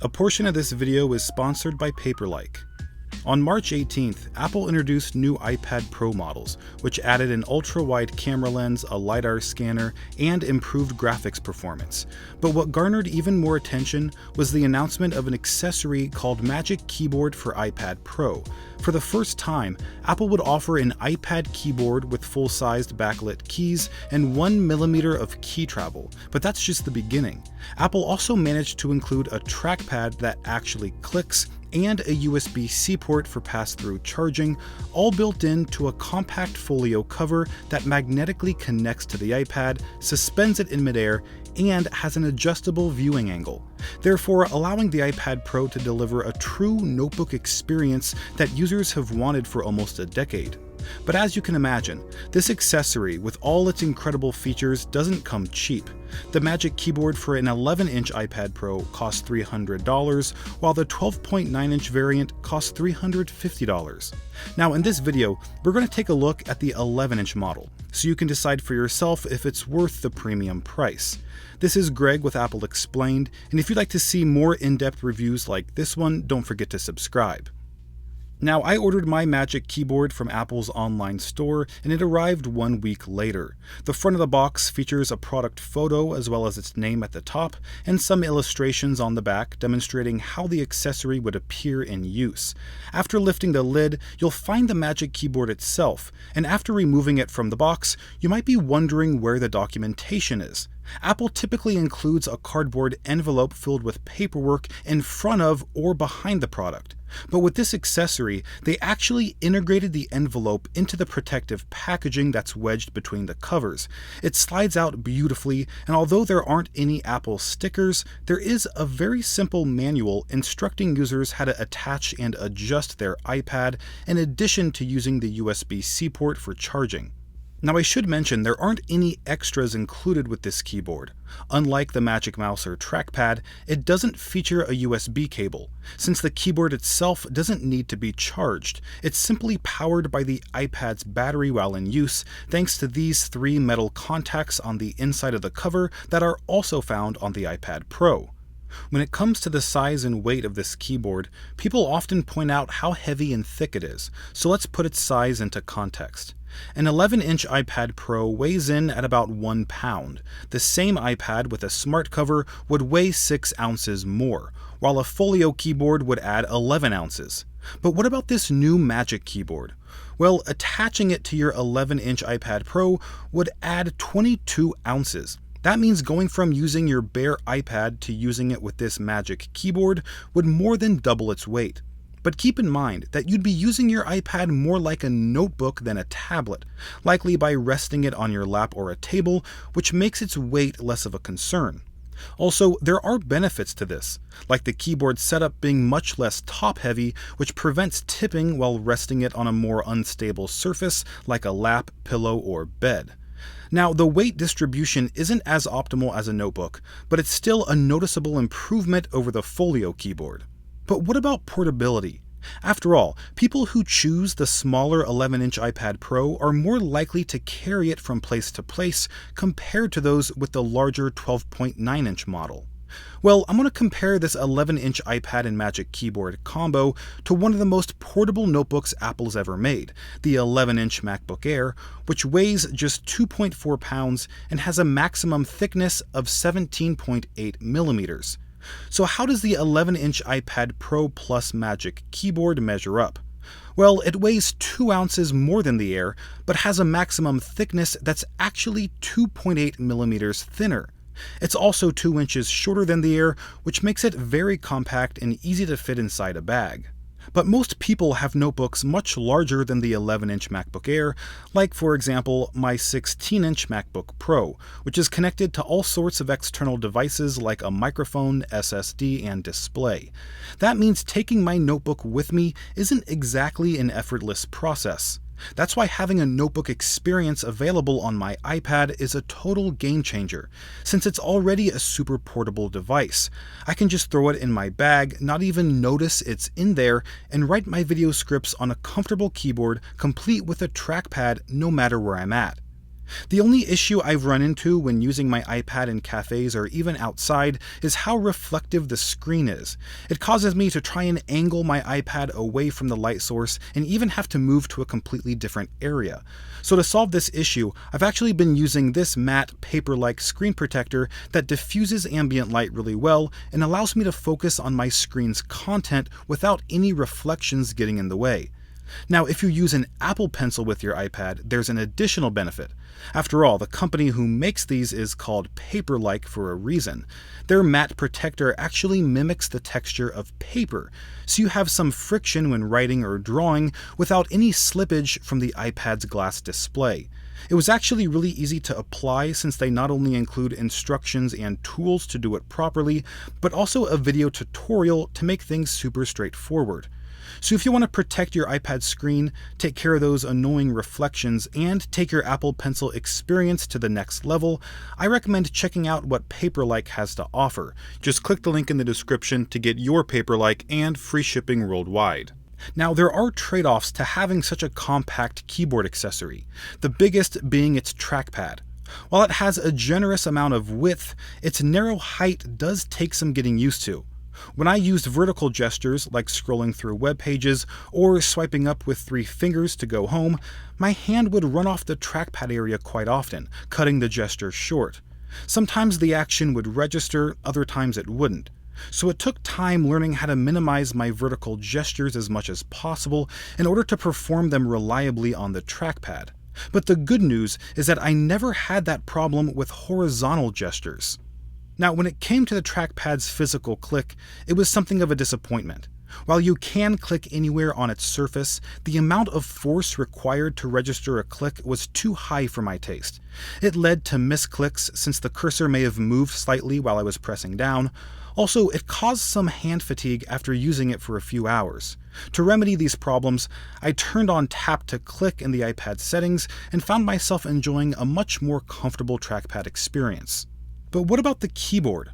A portion of this video is sponsored by Paperlike. On March 18th, Apple introduced new iPad Pro models, which added an ultra-wide camera lens, a LiDAR scanner, and improved graphics performance. But what garnered even more attention was the announcement of an accessory called Magic Keyboard for iPad Pro. For the first time, Apple would offer an iPad keyboard with full-sized backlit keys and 1mm of key travel, but that's just the beginning. Apple also managed to include a trackpad that actually clicks and a USB-C port for pass-through charging, all built into a compact folio cover that magnetically connects to the iPad, suspends it in midair, and has an adjustable viewing angle, therefore allowing the iPad Pro to deliver a true notebook experience that users have wanted for almost a decade. But as you can imagine, this accessory with all its incredible features doesn't come cheap. The Magic Keyboard for an 11-inch iPad Pro costs $300, while the 12.9-inch variant costs $350. Now in this video, we're going to take a look at the 11-inch model, so you can decide for yourself if it's worth the premium price. This is Greg with Apple Explained, and if you'd like to see more in-depth reviews like this one, don't forget to subscribe. Now, I ordered my Magic Keyboard from Apple's online store, and it arrived 1 week later. The front of the box features a product photo as well as its name at the top, and some illustrations on the back demonstrating how the accessory would appear in use. After lifting the lid, you'll find the Magic Keyboard itself, and after removing it from the box, you might be wondering where the documentation is. Apple typically includes a cardboard envelope filled with paperwork in front of or behind the product. But with this accessory, they actually integrated the envelope into the protective packaging that's wedged between the covers. It slides out beautifully, and although there aren't any Apple stickers, there is a very simple manual instructing users how to attach and adjust their iPad, in addition to using the USB-C port for charging. Now I should mention there aren't any extras included with this keyboard. Unlike the Magic Mouse or Trackpad, it doesn't feature a USB cable. Since the keyboard itself doesn't need to be charged, it's simply powered by the iPad's battery while in use, thanks to these 3 metal contacts on the inside of the cover that are also found on the iPad Pro. When it comes to the size and weight of this keyboard, people often point out how heavy and thick it is, so let's put its size into context. An 11-inch iPad Pro weighs in at about 1 pound. The same iPad with a smart cover would weigh 6 ounces more, while a folio keyboard would add 11 ounces. But what about this new Magic Keyboard? Well, attaching it to your 11-inch iPad Pro would add 22 ounces. That means going from using your bare iPad to using it with this Magic Keyboard would more than double its weight. But keep in mind that you'd be using your iPad more like a notebook than a tablet, likely by resting it on your lap or a table, which makes its weight less of a concern. Also, there are benefits to this, like the keyboard setup being much less top-heavy, which prevents tipping while resting it on a more unstable surface like a lap, pillow, or bed. Now, the weight distribution isn't as optimal as a notebook, but it's still a noticeable improvement over the folio keyboard. But what about portability? After all, people who choose the smaller 11-inch iPad Pro are more likely to carry it from place to place compared to those with the larger 12.9-inch model. Well, I'm going to compare this 11-inch iPad and Magic Keyboard combo to one of the most portable notebooks Apple's ever made, the 11-inch MacBook Air, which weighs just 2.4 pounds and has a maximum thickness of 17.8 millimeters. So how does the 11-inch iPad Pro plus Magic Keyboard measure up? Well, it weighs 2 ounces more than the Air, but has a maximum thickness that's actually 2.8 millimeters thinner. It's also 2 inches shorter than the Air, which makes it very compact and easy to fit inside a bag. But most people have notebooks much larger than the 11-inch MacBook Air, like for example my 16-inch MacBook Pro, which is connected to all sorts of external devices like a microphone, SSD, and display. That means taking my notebook with me isn't exactly an effortless process. That's why having a notebook experience available on my iPad is a total game changer, since it's already a super portable device. I can just throw it in my bag, not even notice it's in there, and write my video scripts on a comfortable keyboard complete with a trackpad no matter where I'm at. The only issue I've run into when using my iPad in cafes or even outside is how reflective the screen is. It causes me to try and angle my iPad away from the light source and even have to move to a completely different area. So to solve this issue, I've actually been using this matte paper-like screen protector that diffuses ambient light really well and allows me to focus on my screen's content without any reflections getting in the way. Now, if you use an Apple Pencil with your iPad, there's an additional benefit. After all, the company who makes these is called Paper-like for a reason. Their matte protector actually mimics the texture of paper, so you have some friction when writing or drawing without any slippage from the iPad's glass display. It was actually really easy to apply since they not only include instructions and tools to do it properly, but also a video tutorial to make things super straightforward. So if you want to protect your iPad screen, take care of those annoying reflections, and take your Apple Pencil experience to the next level, I recommend checking out what Paper-like has to offer. Just click the link in the description to get your Paper-like and free shipping worldwide. Now, there are trade-offs to having such a compact keyboard accessory, the biggest being its trackpad. While it has a generous amount of width, its narrow height does take some getting used to. When I used vertical gestures like scrolling through web pages or swiping up with 3 fingers to go home, my hand would run off the trackpad area quite often, cutting the gesture short. Sometimes the action would register, other times it wouldn't. So it took time learning how to minimize my vertical gestures as much as possible in order to perform them reliably on the trackpad. But the good news is that I never had that problem with horizontal gestures. Now, when it came to the trackpad's physical click, it was something of a disappointment. While you can click anywhere on its surface, the amount of force required to register a click was too high for my taste. It led to misclicks since the cursor may have moved slightly while I was pressing down. Also, it caused some hand fatigue after using it for a few hours. To remedy these problems, I turned on tap to click in the iPad settings and found myself enjoying a much more comfortable trackpad experience. But what about the keyboard?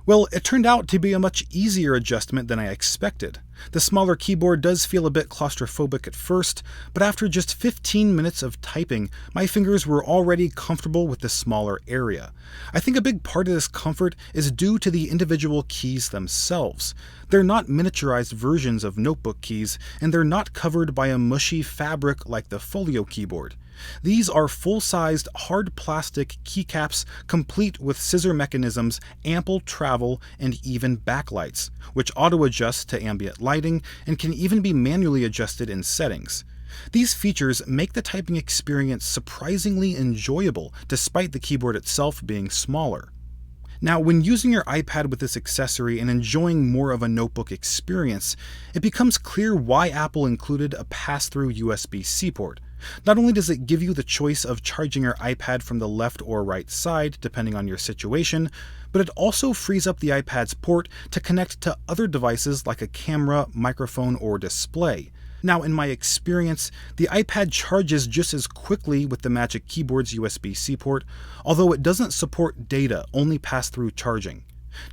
Well, it turned out to be a much easier adjustment than I expected. The smaller keyboard does feel a bit claustrophobic at first, but after just 15 minutes of typing, my fingers were already comfortable with the smaller area. I think a big part of this comfort is due to the individual keys themselves. They're not miniaturized versions of notebook keys, and they're not covered by a mushy fabric like the folio keyboard. These are full-sized, hard plastic keycaps complete with scissor mechanisms, ample travel, and even backlights, which auto-adjust to ambient lighting and can even be manually adjusted in settings. These features make the typing experience surprisingly enjoyable, despite the keyboard itself being smaller. Now, when using your iPad with this accessory and enjoying more of a notebook experience, it becomes clear why Apple included a pass-through USB-C port. Not only does it give you the choice of charging your iPad from the left or right side, depending on your situation, but it also frees up the iPad's port to connect to other devices like a camera, microphone, or display. Now, in my experience, the iPad charges just as quickly with the Magic Keyboard's USB-C port, although it doesn't support data, only pass-through charging.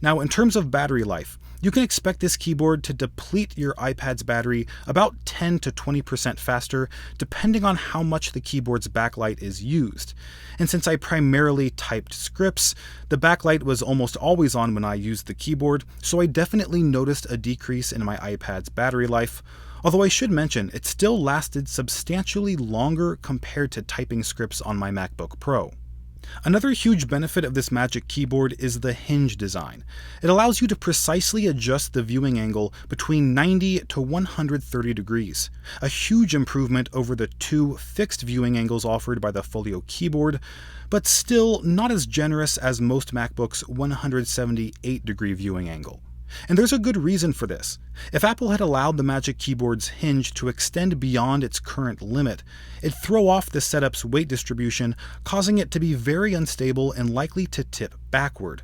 Now, in terms of battery life, you can expect this keyboard to deplete your iPad's battery about 10 to 20% faster, depending on how much the keyboard's backlight is used. And since I primarily typed scripts, the backlight was almost always on when I used the keyboard, so I definitely noticed a decrease in my iPad's battery life. Although I should mention, it still lasted substantially longer compared to typing scripts on my MacBook Pro. Another huge benefit of this Magic Keyboard is the hinge design. It allows you to precisely adjust the viewing angle between 90 to 130 degrees, a huge improvement over the 2 fixed viewing angles offered by the Folio keyboard, but still not as generous as most MacBooks' 178-degree viewing angle. And there's a good reason for this. If Apple had allowed the Magic Keyboard's hinge to extend beyond its current limit, it'd throw off the setup's weight distribution, causing it to be very unstable and likely to tip backward.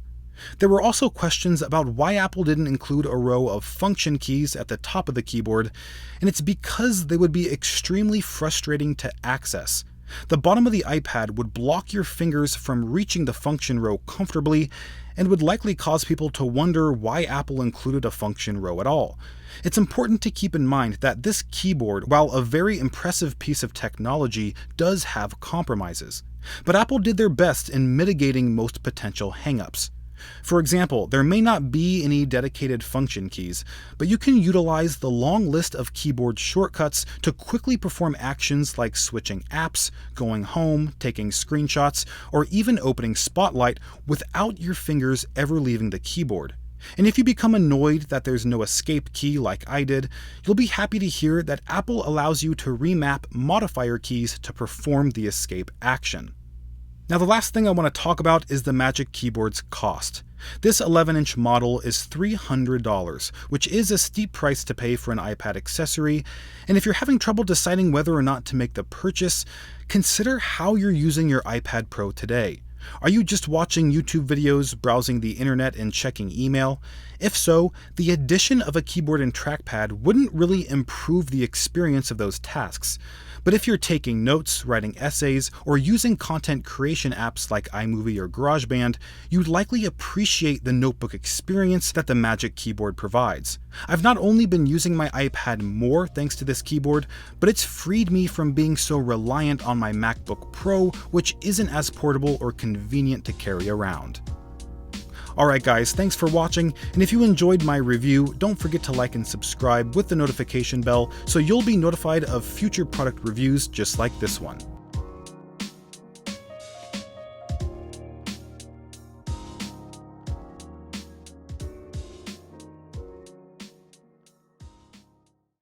There were also questions about why Apple didn't include a row of function keys at the top of the keyboard, and it's because they would be extremely frustrating to access. The bottom of the iPad would block your fingers from reaching the function row comfortably and would likely cause people to wonder why Apple included a function row at all. It's important to keep in mind that this keyboard, while a very impressive piece of technology, does have compromises. But Apple did their best in mitigating most potential hangups. For example, there may not be any dedicated function keys, but you can utilize the long list of keyboard shortcuts to quickly perform actions like switching apps, going home, taking screenshots, or even opening Spotlight without your fingers ever leaving the keyboard. And if you become annoyed that there's no escape key like I did, you'll be happy to hear that Apple allows you to remap modifier keys to perform the escape action. Now, the last thing I want to talk about is the Magic Keyboard's cost. This 11-inch model is $300, which is a steep price to pay for an iPad accessory, and if you're having trouble deciding whether or not to make the purchase, consider how you're using your iPad Pro today. Are you just watching YouTube videos, browsing the internet, and checking email? If so, the addition of a keyboard and trackpad wouldn't really improve the experience of those tasks. But if you're taking notes, writing essays, or using content creation apps like iMovie or GarageBand, you'd likely appreciate the notebook experience that the Magic Keyboard provides. I've not only been using my iPad more thanks to this keyboard, but it's freed me from being so reliant on my MacBook Pro, which isn't as portable or convenient to carry around. Alright guys, thanks for watching, and if you enjoyed my review, don't forget to like and subscribe with the notification bell so you'll be notified of future product reviews just like this one.